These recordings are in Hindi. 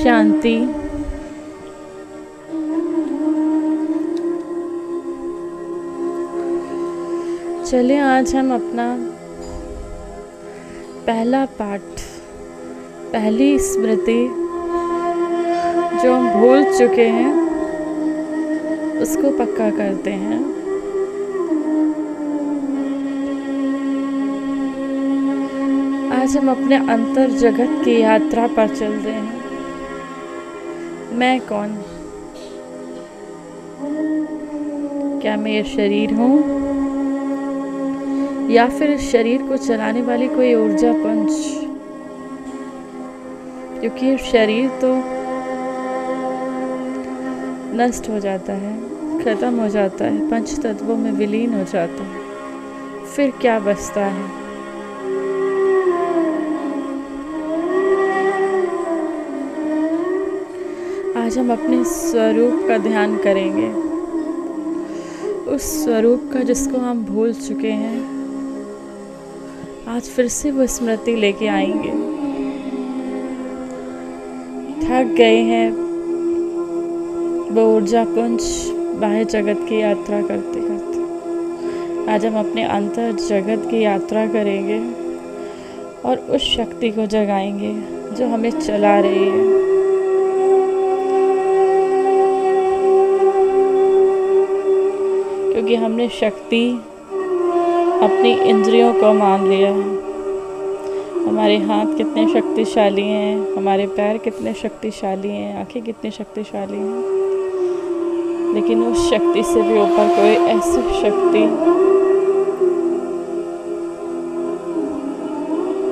शांति। चलिए आज हम अपना पहला पाठ, पहली स्मृति जो हम भूल चुके हैं उसको पक्का करते हैं। आज हम अपने अंतर जगत की यात्रा पर चल रहे हैं। मैं कौन? क्या मैं ये शरीर हूँ या फिर इस शरीर को चलाने वाली कोई ऊर्जा पंच? क्योंकि ये शरीर तो नष्ट हो जाता है, खत्म हो जाता है, पंच तत्वों में विलीन हो जाता है, फिर क्या बचता है? आज हम अपने स्वरूप का ध्यान करेंगे, उस स्वरूप का जिसको हम भूल चुके हैं। आज फिर से वो स्मृति लेके आएंगे। थक गए हैं वो ऊर्जा पुंज बाह्य जगत की यात्रा करते करते। आज हम अपने अंतर जगत की यात्रा करेंगे और उस शक्ति को जगाएंगे जो हमें चला रही है। क्योंकि हमने शक्ति अपनी इंद्रियों को मान लिया है। हमारे हाथ कितने शक्तिशाली हैं, हमारे पैर कितने शक्तिशाली हैं, आंखें कितनी शक्तिशाली हैं, लेकिन उस शक्ति से भी ऊपर कोई ऐसी शक्ति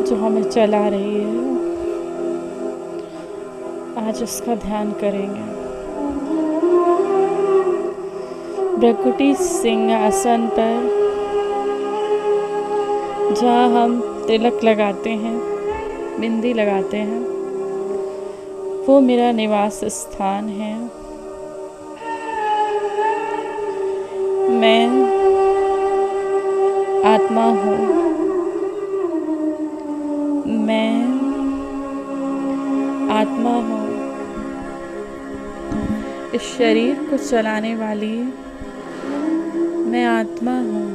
जो हमें चला रही है। आज उसका ध्यान करेंगे। भृकुटी सिंहासन पर जहाँ हम तिलक लगाते हैं, बिंदी लगाते हैं, वो मेरा निवास स्थान है। मैं आत्मा हूँ। मैं आत्मा हूँ। इस शरीर को चलाने वाली मैं आत्मा हूँ।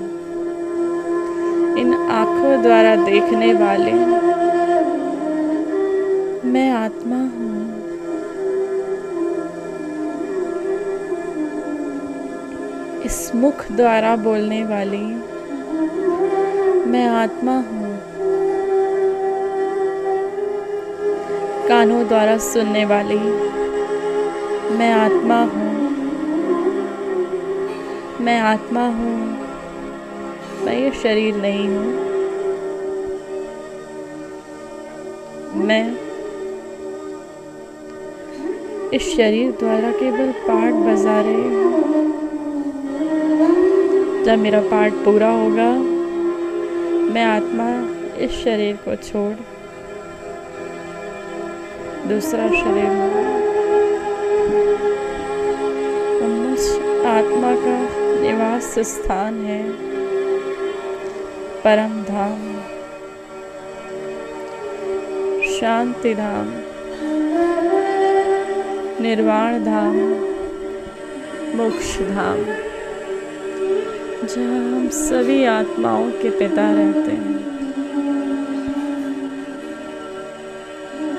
इन आँखों द्वारा देखने वाले मैं आत्मा हूँ। इस मुख द्वारा बोलने वाली मैं आत्मा हूँ। कानों द्वारा सुनने वाली मैं आत्मा हूँ। मैं आत्मा हूँ। मैं ये शरीर नहीं हूँ। मैं इस शरीर द्वारा केवल पार्ट बजा रही हूँ। जब मेरा पार्ट पूरा होगा, मैं आत्मा इस शरीर को छोड़ दूसरा शरीर में आत्मा का निवास स्थान है परम धाम, शांति धाम, निर्वाण धाम, मोक्ष धाम, जहाँ हम सभी आत्माओं के पिता रहते हैं।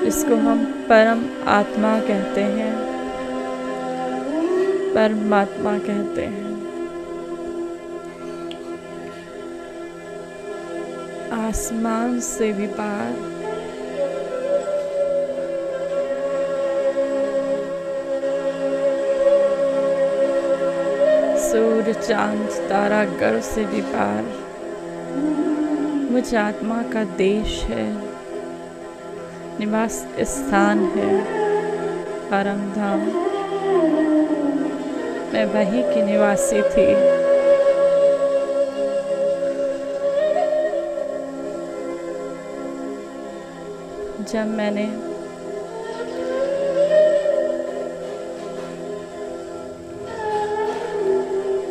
इसको हम परम आत्मा कहते हैं, परमात्मा कहते हैं। आसमान से भी पार, सूर्य चांद तारा गढ़ से भी पार मुझ आत्मा का देश है, निवास स्थान है, परम धाम। मैं वहीं की निवासी थी। जब मैंने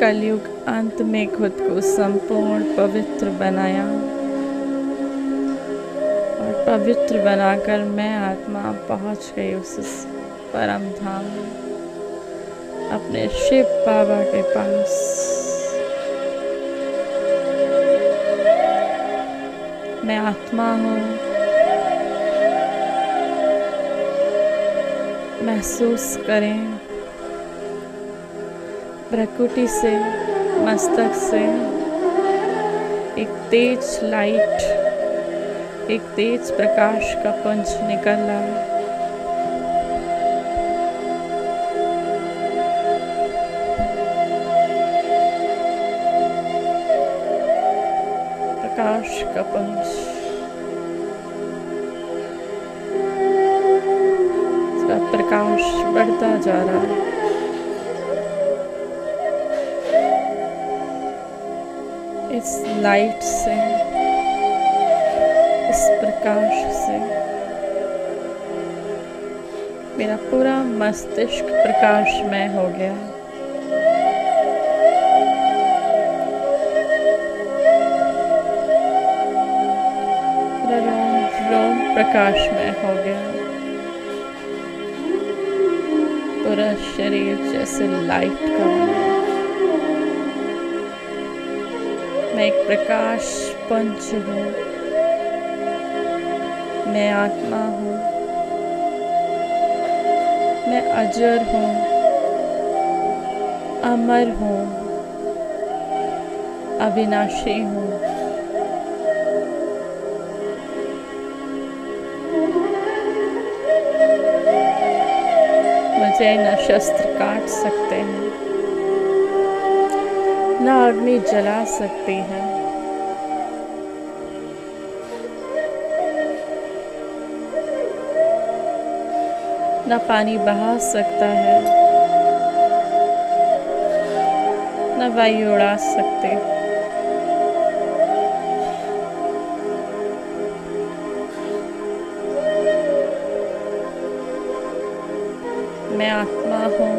कलयुग अंत में खुद को संपूर्ण पवित्र बनाया और पवित्र बनाकर मैं आत्मा पहुंच गई उस परम धाम में, अपने शिव बाबा के पास। मैं आत्मा हूँ, महसूस करें प्रकृति से, मस्तक से एक तेज लाइट, एक तेज प्रकाश का पुंज निकल रहा है। प्रकाश का पुंज, इसका प्रकाश बढ़ता जा रहा है। इस लाइट से, इस प्रकाश से मेरा पूरा मस्तिष्क प्रकाशमय हो गया। पूरा रोम प्रकाशमय हो गया। पूरा शरीर जैसे लाइट का बना। मैं एक प्रकाश पुंज हूँ। मैं आत्मा हूँ। मैं अजर हूँ, अमर हूँ, अविनाशी हूँ। मुझे न शस्त्र काट सकते हैं, न अग्नि जला सकती है। न पानी बहा सकता है, न वायु उड़ा सकते। मैं आत्मा हूँ,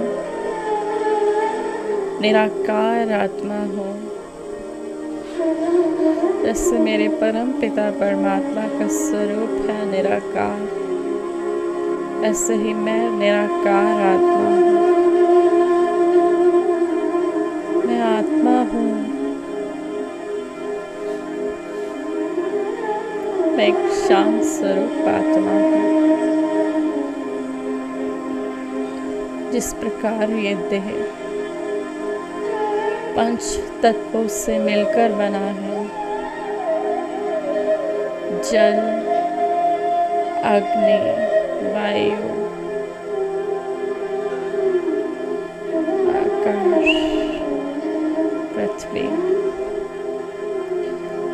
निराकार आत्मा हूँ। जैसे मेरे परम पिता परमात्मा का स्वरूप है निराकार, ऐसे ही मैं निराकार आत्मा हूँ। मैं आत्मा हूँ। मैं एक शांत स्वरूप आत्मा हूँ। जिस प्रकार ये देह पंच तत्वों से मिलकर बना है, जल, अग्नि, वायु, आकाश, पृथ्वी,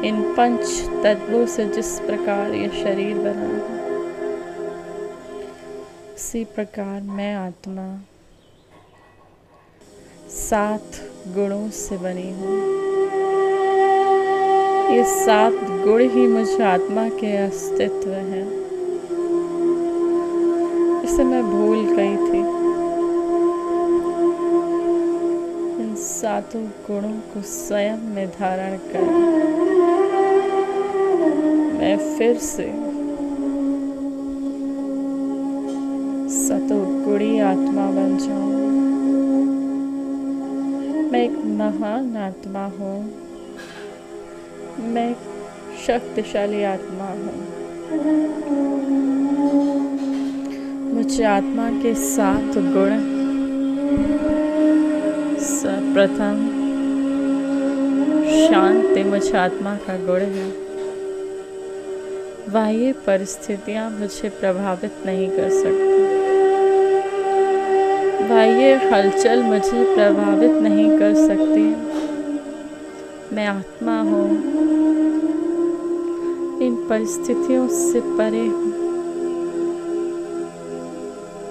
इन पंच तत्वों से जिस प्रकार ये शरीर बना है, उसी प्रकार मैं आत्मा 7 गुणों से बनी हूँ। ये 7 गुण ही मुझ आत्मा के अस्तित्व हैं। इसे मैं भूल गई थी। इन 7 गुणों को स्वयं में धारण कर मैं फिर से सतोगुणी आत्मा बन जाऊं। मैं एक महान आत्मा हूँ। मैं एक शक्तिशाली आत्मा हूँ। मुझे आत्मा के 7 गुण, सर्वप्रथम शांति मुझ आत्मा का गुण है। बाह्य परिस्थितियाँ मुझे प्रभावित नहीं कर सकती। बाह्य हलचल मुझे प्रभावित नहीं कर सकती। मैं आत्मा हूँ, इन परिस्थितियों से परे हूँ।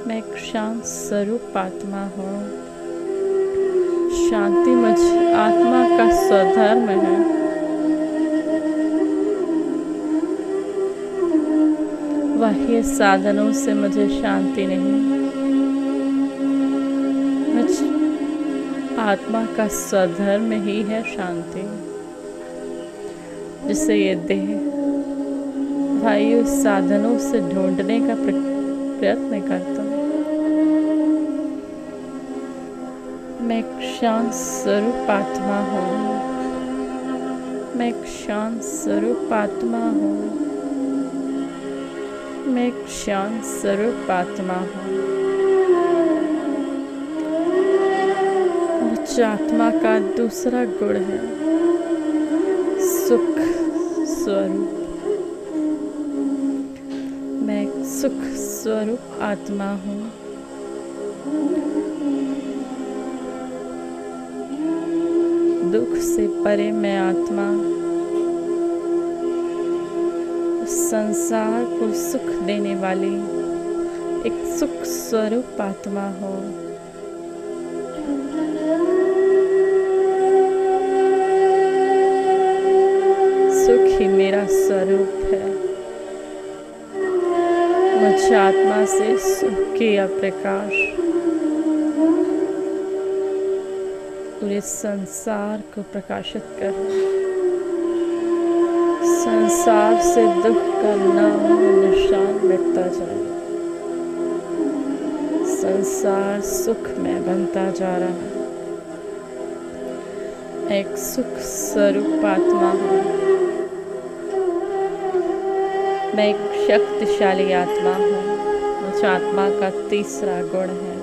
मैं एक शांत स्वरूप आत्मा हूँ। शांति मुझ आत्मा का स्वधर्म है। बाह्य साधनों से मुझे शांति नहीं। आत्मा का स्वधर्म ही है शांति, जिसे ये देह बाह्य साधनों से ढूंढने का प्रयत्न करता हूँ। मैं एक शांत स्वरूप आत्मा हूँ। मैं एक शांत स्वरूप आत्मा हूँ। मैं एक शांत स्वरूप आत्मा हूँ। मुझ आत्मा का दूसरा गुण है सुख स्वरूप। मैं एक सुख स्वरूप आत्मा हूँ। दुख से परे मैं आत्मा संसार को सुख देने वाली एक सुख स्वरूप आत्मा हूँ। सुख ही मेरा स्वरूप है। मुझ आत्मा से सुख की प्रकाश पूरे संसार को प्रकाशित कर, संसार से दुख का नाम निशान मिटता जाए। संसार सुख में बनता जा रहा है। एक सुख स्वरूप आत्मा हूँ। मैं एक शक्तिशाली आत्मा हूँ। मुझ आत्मा का तीसरा गुण है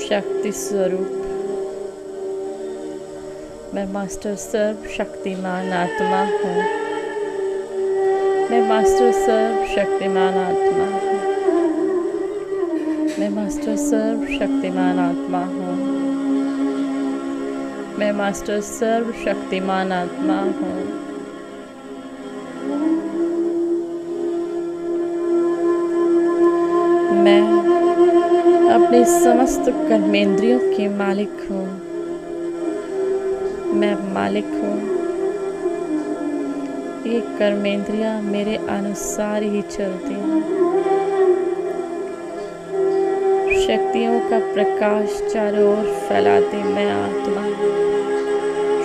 शक्ति स्वरूप। मैं मास्टर सर्व शक्तिमान आत्मा हूँ। मैं मास्टर सर्व शक्तिमान आत्मा हूँ। मैं मास्टर सर्व शक्तिमान आत्मा हूँ। मैं मास्टर सर्व शक्तिमान आत्मा हूँ। मैं अपने समस्त कर्मेंद्रियों की मालिक हूँ। मैं मालिक हूँ। ये कर्मेंद्रियाँ मेरे अनुसार ही चलती हैं। शक्तियों का प्रकाश चारों ओर फैलाती मैं आत्मा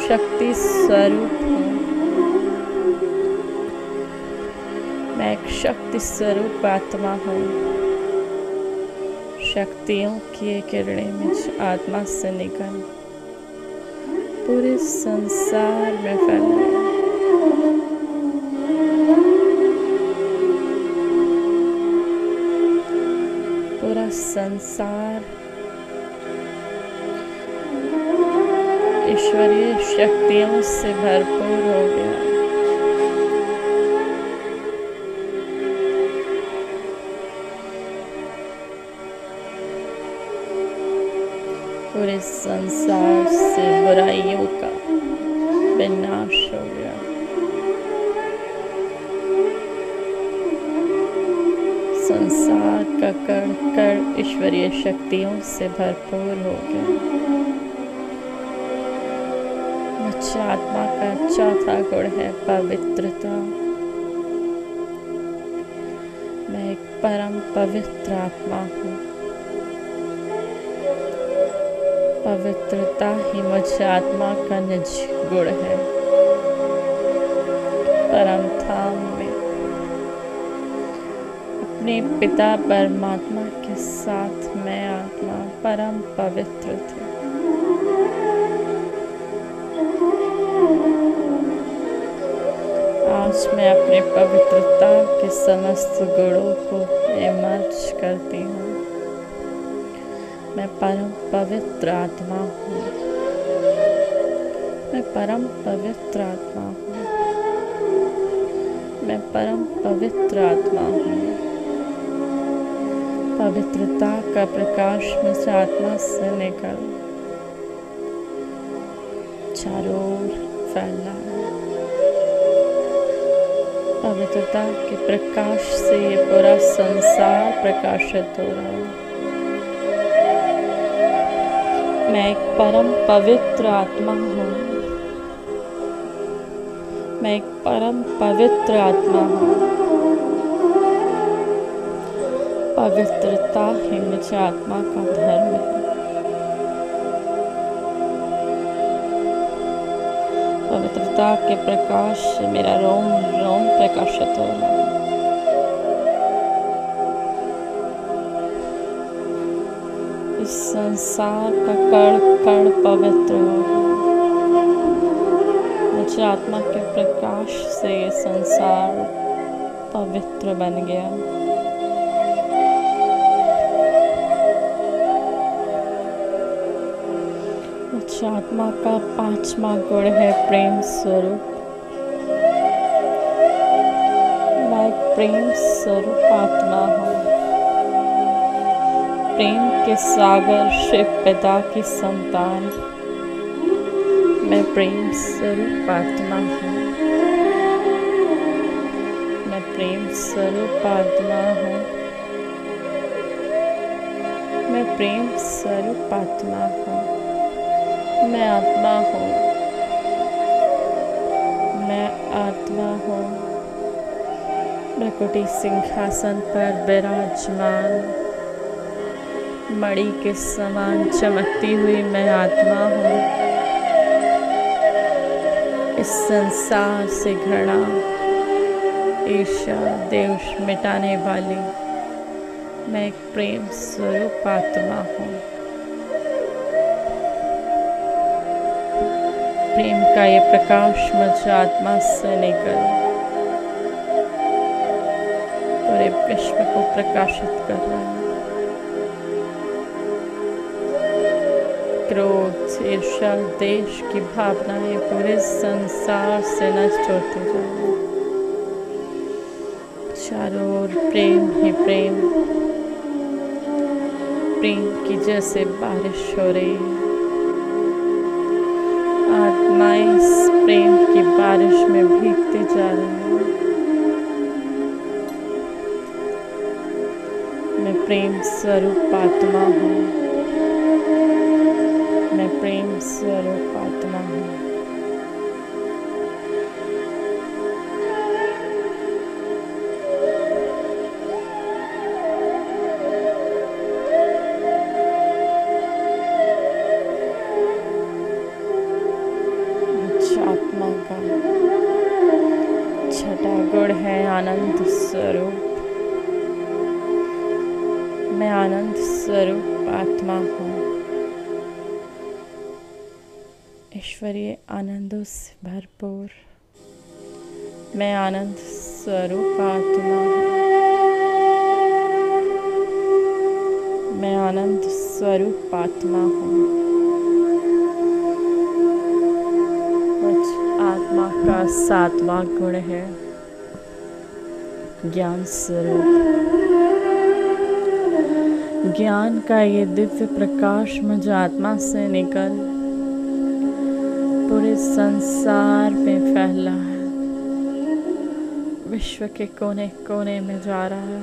शक्ति स्वरूप हूँ। मैं एक शक्ति स्वरूप आत्मा हूँ। शक्तियों की किरणें मुझ आत्मा से निकल पूरे संसार में फैलाए। पूरा संसार ईश्वरीय शक्तियों से भरपूर हो गया। पूरे संसार से बुराइयों का विनाश हो गया। संसार का कण कण ईश्वरीय शक्तियों से भरपूर हो गया। मुझ आत्मा का चौथा गुण है पवित्रता। मैं एक परम पवित्र आत्मा हूँ। पवित्रता ही मुझ आत्मा का निज गुण है। परम धाम में अपने पिता परमात्मा के साथ मैं आत्मा परम पवित्र थी। आज मैं अपने पवित्रता के समस्त गुणों को इमर्ज करती हूँ। मैं परम पवित्र आत्मा हूँ। मैं परम पवित्र आत्मा हूँ। मैं परम पवित्र आत्मा हूँ। पवित्रता का प्रकाश मुझ आत्मा से निकल चारों ओर फैला है। पवित्रता के प्रकाश से ये पूरा संसार प्रकाशित हो रहा है। मैं एक परम पवित्र आत्मा हूँ। मैं एक परम पवित्र आत्मा हूँ। पवित्रता ही मुझ आत्मा का धर्म है। पवित्रता के प्रकाश से मेरा रोम रोम प्रकाशित हो रहा है। संसार का कण कण पवित्र हो गया। मुझे आत्मा के प्रकाश से ये संसार पवित्र बन गया। मुझे आत्मा का 5वां गुण है प्रेम स्वरूप। मैं एक प्रेम स्वरूप आत्मा हूँ। प्रेम के सागर शिव पिता की संतान। मैं प्रेम स्वरूप आत्मा हूँ। मैं प्रेम स्वरूप आत्मा हूँ। मैं प्रेम स्वरूप आत्मा हूँ। मैं आत्मा हूँ। मैं आत्मा हूँ। भ्रकुटी सिंहासन पर विराजमान मणि के समान चमकती हुई मैं आत्मा हूँ। इस संसार से घृणा ईर्ष्या द्वेष मिटाने वाली मैं एक प्रेम स्वरूप आत्मा हूँ। प्रेम का ये प्रकाश मुझे आत्मा से निकल पूरे विश्व को प्रकाशित कर रहा है। क्रोध ईर्ष्या देश की भावनाएं पूरे संसार से नष्ट होती जा रही। चारों ओर प्रेम ही प्रेम, प्रेम की जैसे बारिश हो रही है। आत्माएं इस प्रेम की बारिश में भीगती जा रही हैं। मैं प्रेम स्वरूप आत्मा हूँ। मैं प्रेम स्वरूप आत्मा हूँ। आत्मा का 6वां गुण है आनंद स्वरूप। मैं आनंद स्वरूप आत्मा हूँ। ईश्वरीय आनंदों से भरपूर मैं आनंद स्वरूप आत्मा हूँ। मैं आनंद स्वरूप आत्मा हूँ। आत्मा का 7वां गुण है ज्ञान स्वरूप। ज्ञान का ये दिव्य प्रकाश मुझे आत्मा से निकल पूरे संसार में फैला है। विश्व के कोने कोने में जा रहा है।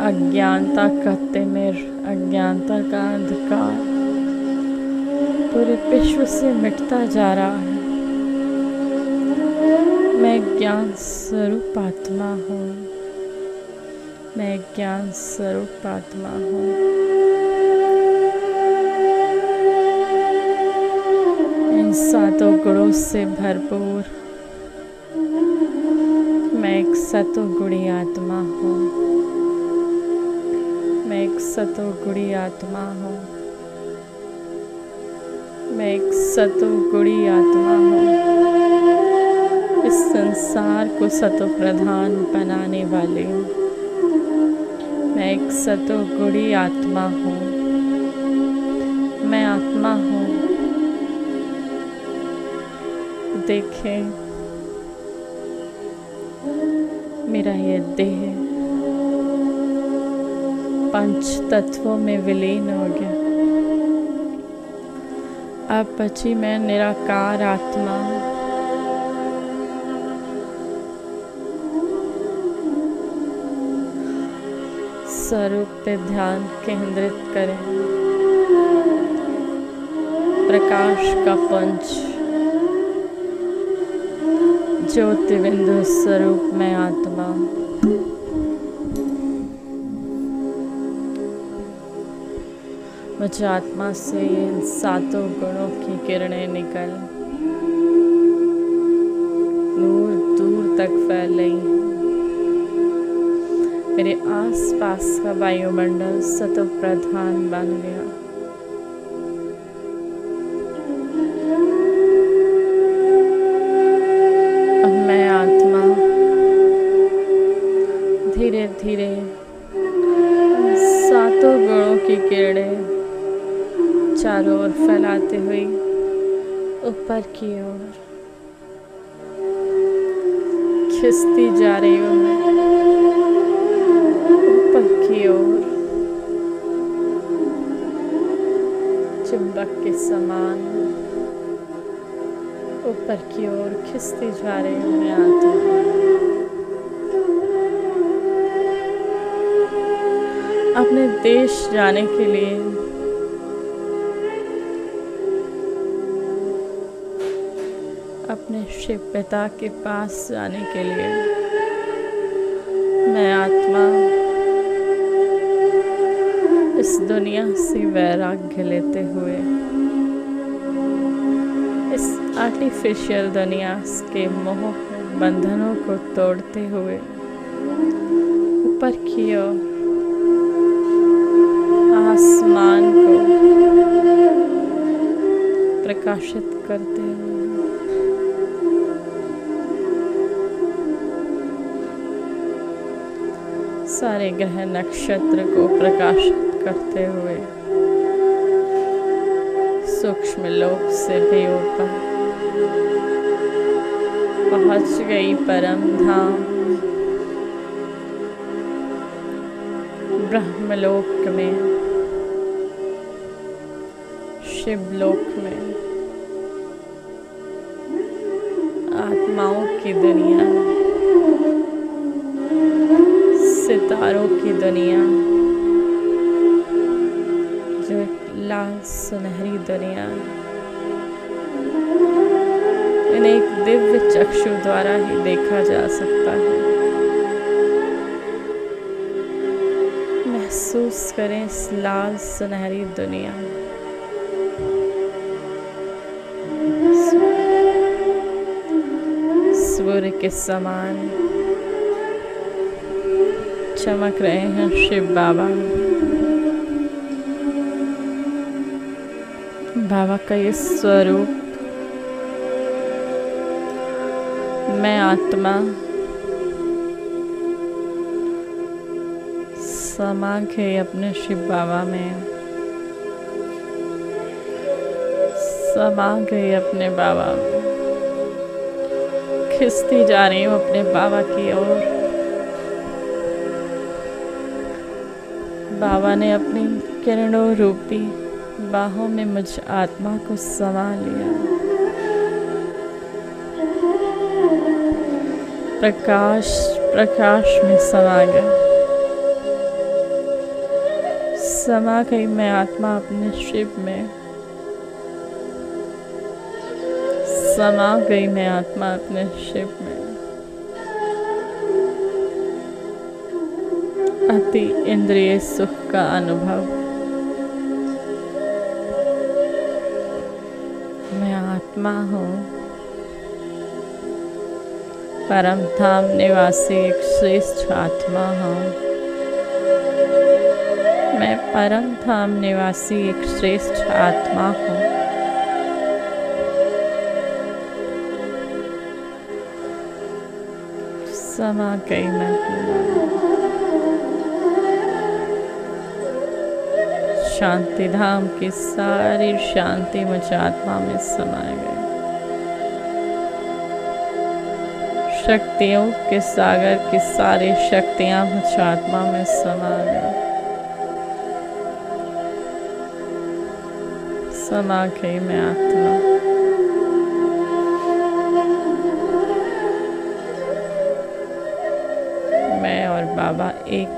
अज्ञानता का तिमिर, अज्ञानता का अंधकार पूरे विश्व से मिटता जा रहा है। मैं ज्ञान स्वरूप आत्मा हूँ। मैं ज्ञान स्वरूप आत्मा हूँ। इन 7 गुणों से भरपूर मैं एक सतोगुणी आत्मा हूँ। मैं एक सतोगुणी आत्मा हूँ। मैं एक सतोगुणी आत्मा हूँ। इस संसार को सतो प्रधान बनाने वाले मैं एक सतोगुणी आत्मा हूँ। मैं आत्मा हूँ। देखें मेरा ये देह 5 तत्वों में विलीन हो गया। अब बची मैं निराकार आत्मा। स्वरूप पे ध्यान केंद्रित करें। प्रकाश का पुंज ज्योति बिंदु स्वरूप में आत्मा। मुझे आत्मा से इन 7 गुणों की किरणें निकल दूर दूर तक फैल रही हैं। मेरे आसपास का वायुमंडल सतो प्रधान बन गया। अब मैं आत्मा धीरे धीरे सातों गुणों की किरणें चारों ओर फैलाते हुए ऊपर की ओर खिसती जा रही हूँ मैं, ऊपर की ओर चुंबक के समान ऊपर की ओर खिसती जा रही हूँ मैं आत्मा। अपने देश जाने के लिए अपने शिव पिता के पास जाने के लिए मैं आत्मा इस दुनिया से वैराग्य लेते हुए, इस आर्टिफिशियल दुनिया के मोह बंधनों को तोड़ते हुए ऊपर की ओर आसमान को प्रकाशित करते हुए सारे ग्रह नक्षत्र को प्रकाशित करते हुए सूक्ष्म लोक से भी ऊपर पहुंच गई परम धाम ब्रह्मलोक में, शिवलोक में, आत्माओं की दुनिया, सितारों की दुनिया, जो एक लाल सुनहरी दुनिया इन्हें एक दिव्य चक्षु द्वारा ही देखा जा सकता है। महसूस करें इस लाल सुनहरी दुनिया, सूर्य के समान चमक रहे हैं शिव बाबा। बाबा का ये स्वरूप मैं आत्मा समा गई अपने शिव बाबा में, समा गई अपने बाबा में, खिसती जा रही हूँ अपने बाबा की ओर। बाबा ने अपनी किरणों रूपी बाहों में मुझ आत्मा को समा लिया। प्रकाश प्रकाश में समा गया, समा गई मैं आत्मा अपने शिव में, समा गई मैं आत्मा अपने शिव में। अति इंद्रिय सुख का अनुभव मैं आत्मा हूँ, परम धाम निवासी एक श्रेष्ठ आत्मा हूँ। मैं परम धाम निवासी एक श्रेष्ठ आत्मा हूँ। समा गई मैं, शांति धाम की सारी शांति मुझ आत्मा में समा गई। शक्तियों के सागर की सारी शक्तियां मुझ आत्मा में समा गई, समा गई मैं आत्मा। मैं और बाबा एक।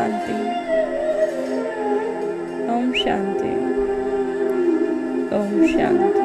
शांति, ओम शांति, ओम शांति।